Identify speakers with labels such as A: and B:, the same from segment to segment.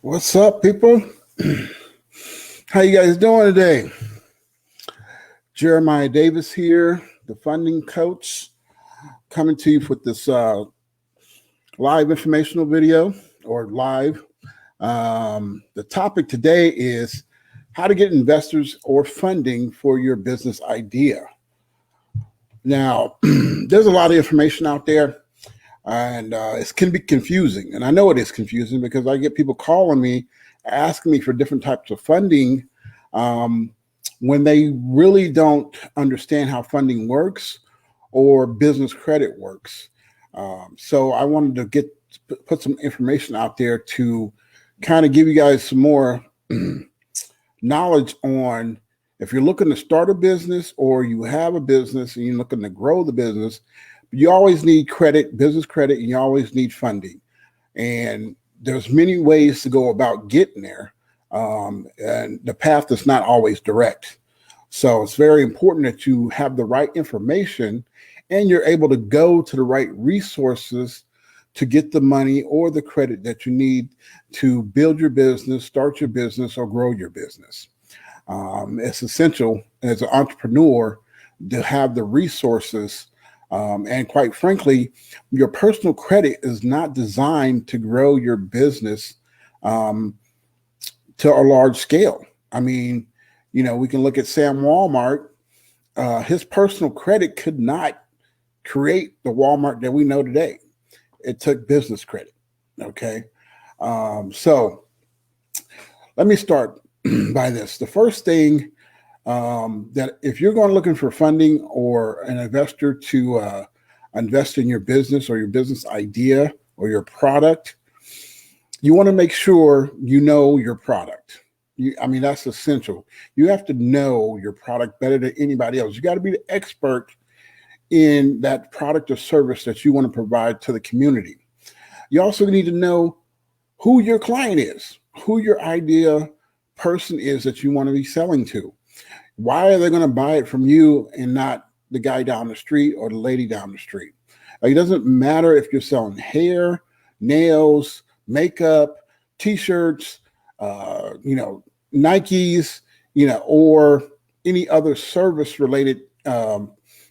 A: What's up, people? How you guys doing today? Jeremiah Davis here, the funding coach, coming to you with this live informational video or live. The topic today is how to get investors or funding for your business idea. Now, there's a lot of information out there, and it can be confusing. And I know it is confusing because I get people calling me, asking me for different types of funding when they really don't understand how funding works or business credit works. So I wanted to put some information out there to kind of give you guys some more knowledge on if you're looking to start a business or you have a business and you're looking to grow the business. You always need credit, business credit, and you always need funding. And there's many ways to go about getting there. And the path is not always direct. So it's very important that you have the right information and you're able to go to the right resources to get the money or the credit that you need to build your business, start your business, or grow your business. It's essential as an entrepreneur to have the resources. And quite frankly, your personal credit is not designed to grow your business to a large scale. I mean, we can look at Sam Walmart. His personal credit could not create the Walmart that we know today. It took business credit. Okay. So let me start by this. The first thing that if you're going looking for funding or an investor to invest in your business or your business idea or your product, you want to make sure you know your product. That's essential. You have to know your product better than anybody else. You got to be the expert in that product or service that you want to provide to the community. You also need to know who your client is, who your idea person is that you want to be selling to. Why are they going to buy it from you and not the guy down the street or the lady down the street? It doesn't matter if you're selling hair, nails, makeup, T-shirts, Nikes, or any other service-related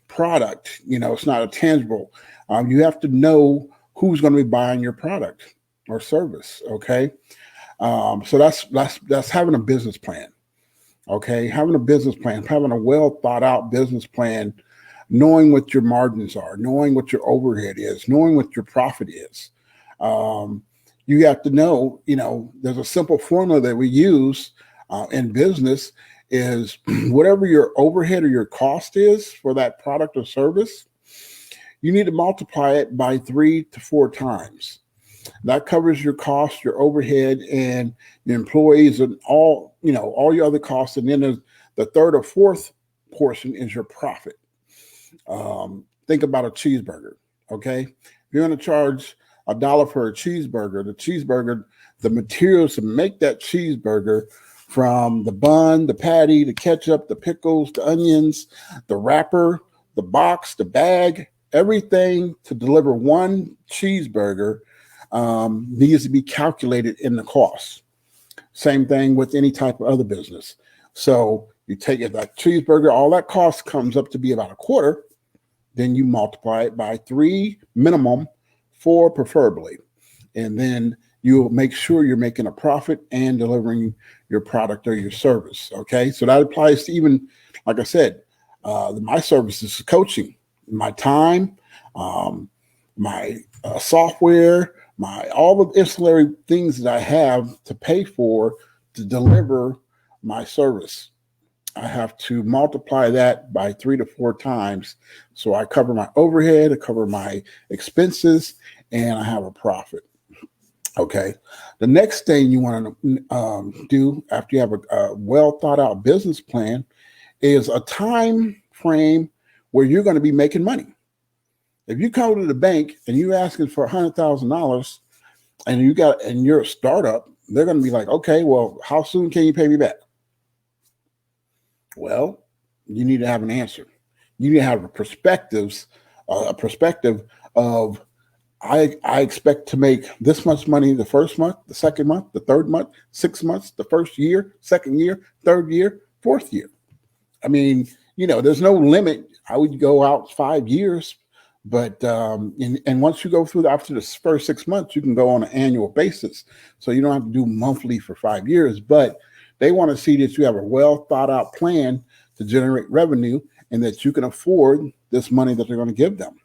A: product. It's not a tangible. You have to know who's going to be buying your product or service. Okay, so that's having a business plan. Okay, having a business plan, having a well thought out business plan, knowing what your margins are, knowing what your overhead is, knowing what your profit is. You have to know, there's a simple formula that we use in business is whatever your overhead or your cost is for that product or service, you need to multiply it by 3 to 4 times. That covers your cost, your overhead, and your employees, and all your other costs. And then there's the third or fourth portion is your profit. Think about a cheeseburger. Okay, if you're going to charge $1 for a cheeseburger, the materials to make that cheeseburger, from the bun, the patty, the ketchup, the pickles, the onions, the wrapper, the box, the bag, everything to deliver one cheeseburger needs to be calculated in the cost. Same thing with any type of other business. So you take that cheeseburger, all that cost comes up to be about a quarter. Then you multiply it by 3 minimum, 4 preferably. And then you'll make sure you're making a profit and delivering your product or your service. Okay. So that applies to even, like I said, my services is coaching, my time, my software, all the ancillary things that I have to pay for to deliver my service. I have to multiply that by 3 to 4 times. So I cover my overhead, I cover my expenses, and I have a profit. Okay. The next thing you want to do after you have a well thought out business plan is a time frame where you're going to be making money. If you come to the bank and you're asking for $100,000 and you're a startup, they're going to be like, okay, well, how soon can you pay me back? Well, you need to have an answer. You need to have a perspective of I expect to make this much money the first month, the second month, the third month, 6 months, the first year, second year, third year, fourth year. I mean, there's no limit. I would go out 5 years, but and once you go through after the first 6 months, you can go on an annual basis. So you don't have to do monthly for 5 years. But they want to see that you have a well thought out plan to generate revenue and that you can afford this money that they're going to give them.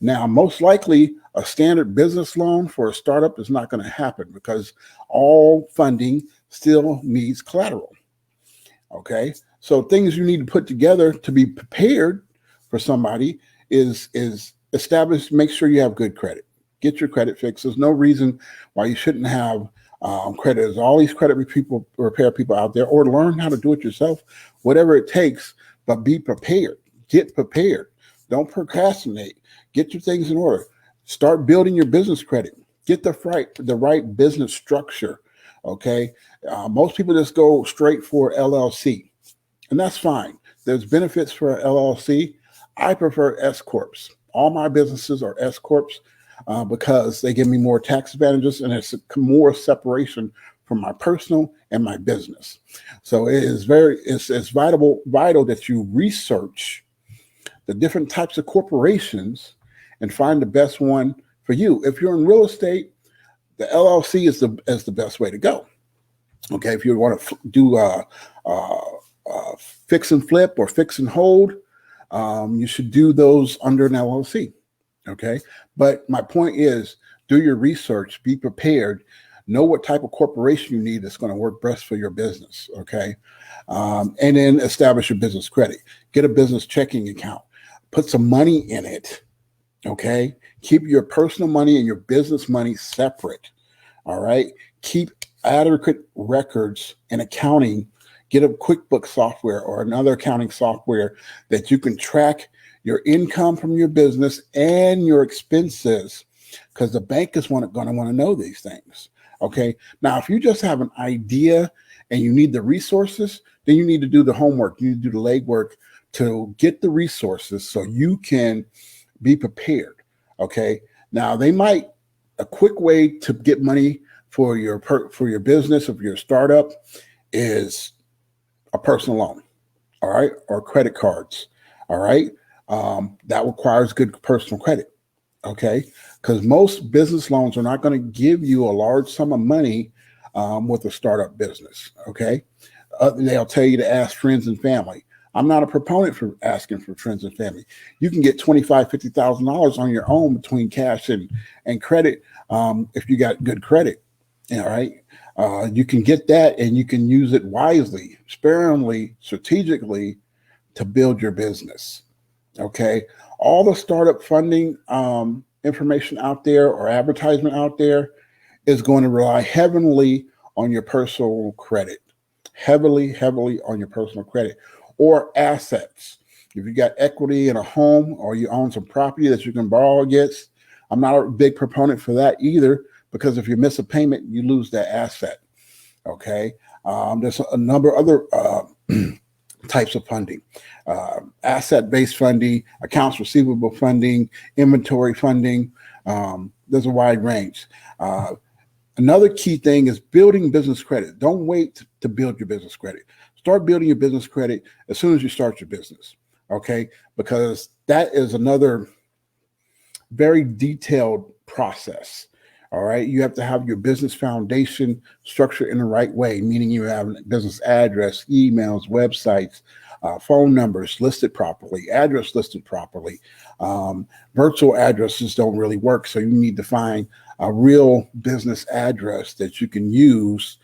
A: Now, most likely, a standard business loan for a startup is not going to happen because all funding still needs collateral. Okay, so things you need to put together to be prepared for somebody is establish. Make sure you have good credit. Get your credit fixed. There's no reason why you shouldn't have credit. There's all these credit repair people out there, or learn how to do it yourself, whatever it takes. But be prepared. Get prepared. Don't procrastinate. Get your things in order. Start building your business credit. Get the right business structure. Okay. Most people just go straight for LLC, and that's fine. There's benefits for LLC. I prefer S corps. All my businesses are S corps because they give me more tax advantages, and it's more separation from my personal and my business. So it's vital that you research the different types of corporations and find the best one for you. If you're in real estate, the LLC is the best way to go. Okay, if you want to do fix and flip or fix and hold, you should do those under an LLC. Okay, but my point is, do your research, be prepared, know what type of corporation you need that's going to work best for your business. Okay, and then establish your business credit. Get a business checking account. Put some money in it. Okay, keep your personal money and your business money separate. All right, keep adequate records and accounting. Get a QuickBooks software or another accounting software that you can track your income from your business and your expenses, because the bank is going to want to know these things. Okay, now if you just have an idea and you need the resources, then you need to do the homework. You need to do the legwork to get the resources so you can be prepared. Okay, now a quick way to get money for your business, or for your startup, is a personal loan, all right, or credit cards, all right. That requires good personal credit, okay, because most business loans are not going to give you a large sum of money with a startup business, okay. They'll tell you to ask friends and family. I'm not a proponent for asking for friends and family. You can get $25,000, $50,000 on your own between cash and credit if you got good credit. All right. You can get that, and you can use it wisely, sparingly, strategically to build your business. Okay. All the startup funding information out there or advertisement out there is going to rely heavily on your personal credit, heavily on your personal credit or assets. If you got equity in a home or you own some property that you can borrow against, I'm not a big proponent for that either, because if you miss a payment, you lose that asset. Okay. There's a number of other types of funding, asset-based funding, accounts receivable funding, inventory funding. There's a wide range. Another key thing is building business credit. Don't wait to build your business credit. Start building your business credit as soon as you start your business. Okay. Because that is another very detailed process. All right. You have to have your business foundation structured in the right way, meaning you have a business address, emails, websites, phone numbers listed properly, address listed properly. Virtual addresses don't really work. So you need to find a real business address that you can use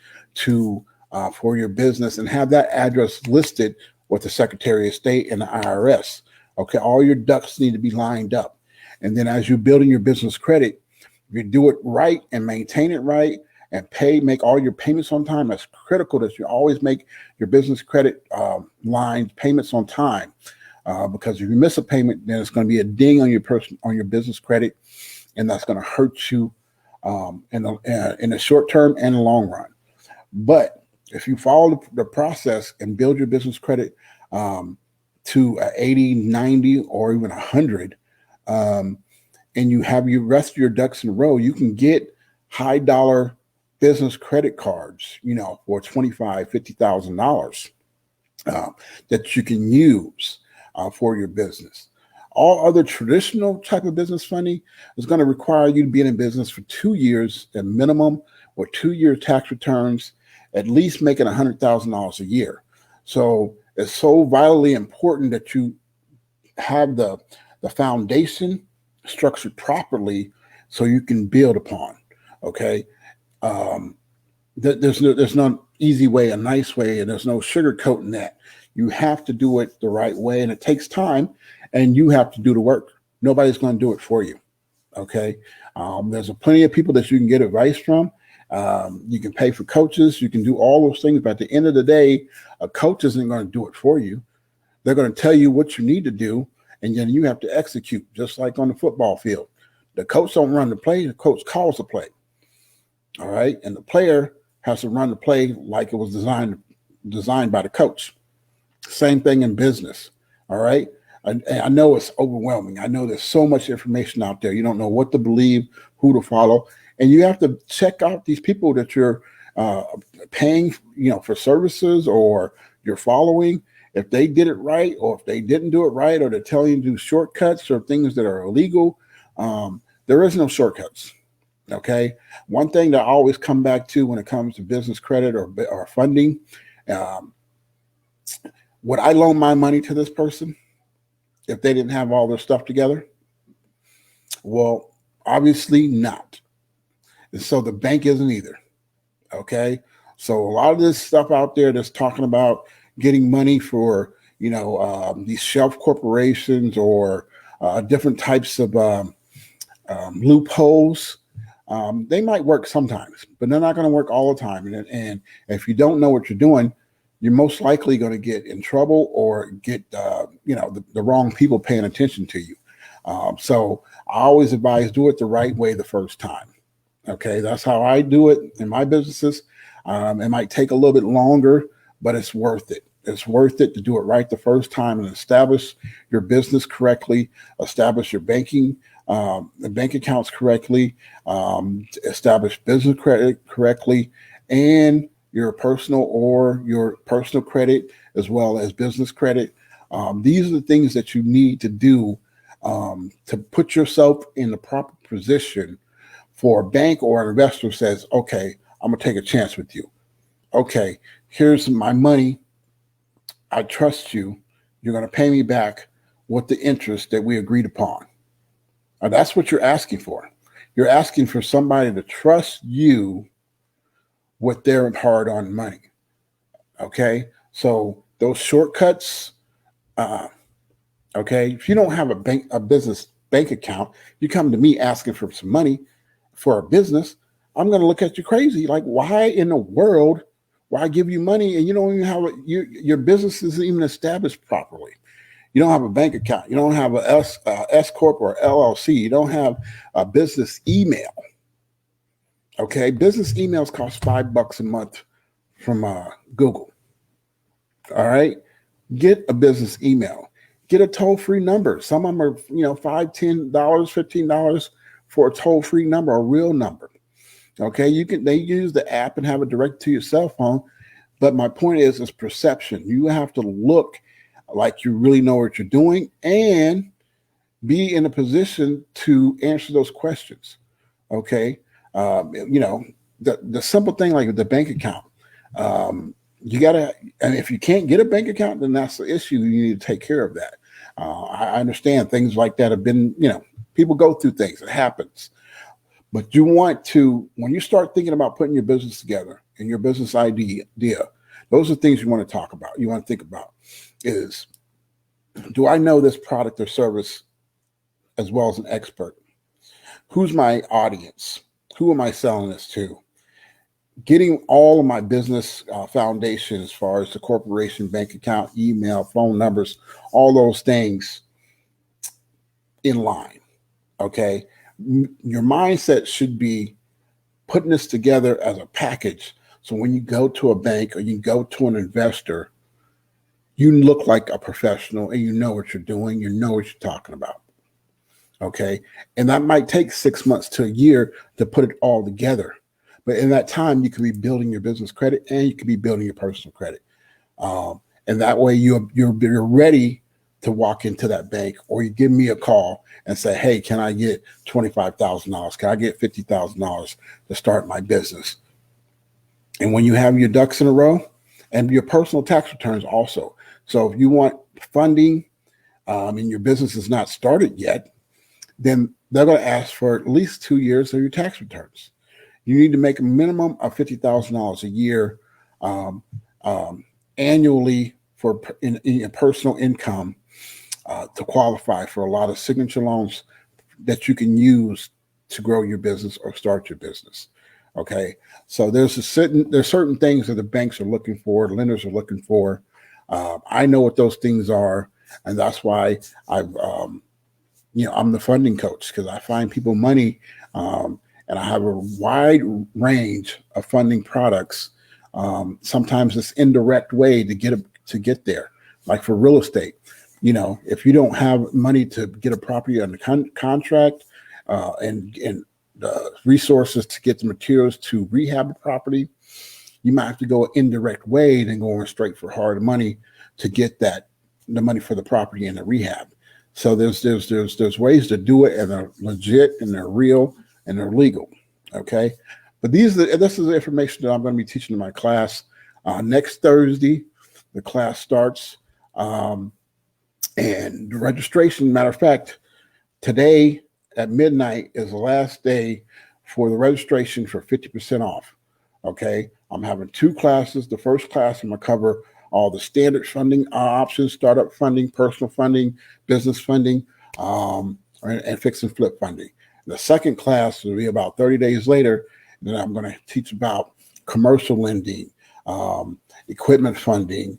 A: for your business, and have that address listed with the Secretary of State and the IRS. Okay. All your ducks need to be lined up. And then as you're building your business credit, if you do it right and maintain it right and make all your payments on time, that's critical that you always make your business credit line payments on time. Because if you miss a payment, then it's going to be a ding on your business credit, and that's going to hurt you in the short term and the long run. But if you follow the process and build your business credit to 80, 90, or even 100, and you have your rest of your ducks in a row, you can get high dollar business credit cards, for $25,000, $50,000 that you can use for your business. All other traditional type of business funding is going to require you to be in business for 2 years at minimum, or 2-year tax returns, at least making $100,000 a year. So it's so vitally important that you have the foundation structured properly so you can build upon. Okay. There's no easy way, a nice way, and there's no sugarcoating that. You have to do it the right way, and it takes time, and you have to do the work. Nobody's going to do it for you. Okay. There's plenty of people that you can get advice from. You can pay for coaches. You can do all those things. But at the end of the day, a coach isn't going to do it for you. They're going to tell you what you need to do, and then you have to execute, just like on the football field. The coach don't run the play. The coach calls the play. All right. And the player has to run the play like it was designed by the coach. Same thing in business. All right. I know it's overwhelming. I know there's so much information out there. You don't know what to believe, who to follow. And you have to check out these people that you're paying, for services, or you're following. If they did it right, or if they didn't do it right, or they're telling you to do shortcuts or things that are illegal, there is no shortcuts. Okay. One thing that I always come back to when it comes to business credit or funding, would I loan my money to this person if they didn't have all their stuff together? Well, obviously not. And so the bank isn't either. Okay. So a lot of this stuff out there that's talking about getting money for, these shelf corporations or different types of loopholes, they might work sometimes, but they're not going to work all the time. And if you don't know what you're doing, you're most likely going to get in trouble or get, the wrong people paying attention to you. So I always advise do it the right way the first time. Okay, that's how I do it in my businesses. It might take a little bit longer, but it's worth it. It's worth it to do it right the first time and establish your business correctly, establish your banking, the bank accounts correctly, establish business credit correctly, and your personal credit as well as business credit. These are the things that you need to do to put yourself in the proper position for a bank or an investor says, okay, I'm going to take a chance with you. Okay, here's my money. I trust you. You're going to pay me back with the interest that we agreed upon. Now, that's what you're asking for. You're asking for somebody to trust you with their hard-earned money. Okay, so those shortcuts. Okay, if you don't have a business bank account, you come to me asking for some money for a business, I'm going to look at you crazy. Like, why in the world? Why give you money and you don't even have your business isn't even established properly? You don't have a bank account. You don't have a S corp or LLC. You don't have a business email. Okay, business emails cost $5 a month from Google. All right, get a business email. Get a toll-free number. Some of them are, $5, $10, $15 for a toll-free number, a real number. Okay, they use the app and have it direct to your cell phone. But my point is perception. You have to look like you really know what you're doing and be in a position to answer those questions. Okay, the simple thing like the bank account. You gotta, and if you can't get a bank account, then that's the issue. You need to take care of that. I understand things like that have been, people go through things. It happens. But you want to, when you start thinking about putting your business together and your business idea, those are things you want to talk about. You want to think about is, do I know this product or service as well as an expert? Who's my audience? Who am I selling this to? Getting all of my business foundation as far as the corporation, bank account, email, phone numbers, all those things in line. Okay. Your mindset should be putting this together as a package. So when you go to a bank or you go to an investor, you look like a professional and you know what you're doing. You know what you're talking about. Okay. And that might take 6 months to a year to put it all together. But in that time, you could be building your business credit and you could be building your personal credit. And that way you're ready to walk into that bank, or you give me a call and say, hey, can I get $25,000? Can I get $50,000 to start my business? And when you have your ducks in a row, and your personal tax returns also. So if you want funding and your business is not started yet, then they're going to ask for at least 2 years of your tax returns. You need to make a minimum of $50,000 a year annually for in personal income to qualify for a lot of signature loans that you can use to grow your business or start your business. Okay, so there's certain things that the banks are looking for, lenders are looking for. I know what those things are, and that's why I'm the funding coach, because I find people money, and I have a wide range of funding products. Sometimes it's indirect way to get there, like for real estate. If you don't have money to get a property under contract and the resources to get the materials to rehab a property, you might have to go an indirect way than going straight for hard money to get the money for the property and the rehab. So there's ways to do it, and they're legit and they're real and they're legal. Okay, but this is the information that I'm going to be teaching in my class next Thursday. The class starts, and the registration. Matter of fact, today at midnight is the last day for the registration for 50% off. Okay, I'm having 2 classes. The first class, I'm going to cover all the standard funding options: startup funding, personal funding, business funding, and fix and flip funding. The second class will be about 30 days later, and then I'm going to teach about commercial lending, equipment funding,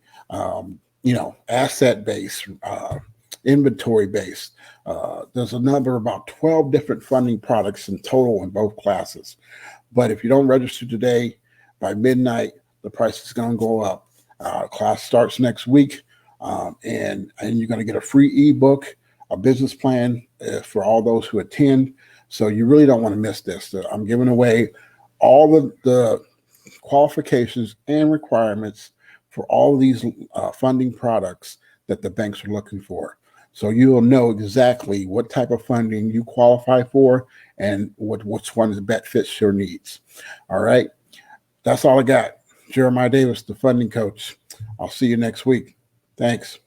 A: asset-based, inventory-based. There's a number, about 12 different funding products in total in both classes. But if you don't register today, by midnight, the price is going to go up. Class starts next week, and you're going to get a free ebook, a business plan for all those who attend. So you really don't want to miss this. I'm giving away all of the qualifications and requirements for all of these funding products that the banks are looking for. So you will know exactly what type of funding you qualify for and which one best fits your needs. All right. That's all I got. Jeremiah Davis, the funding coach. I'll see you next week. Thanks.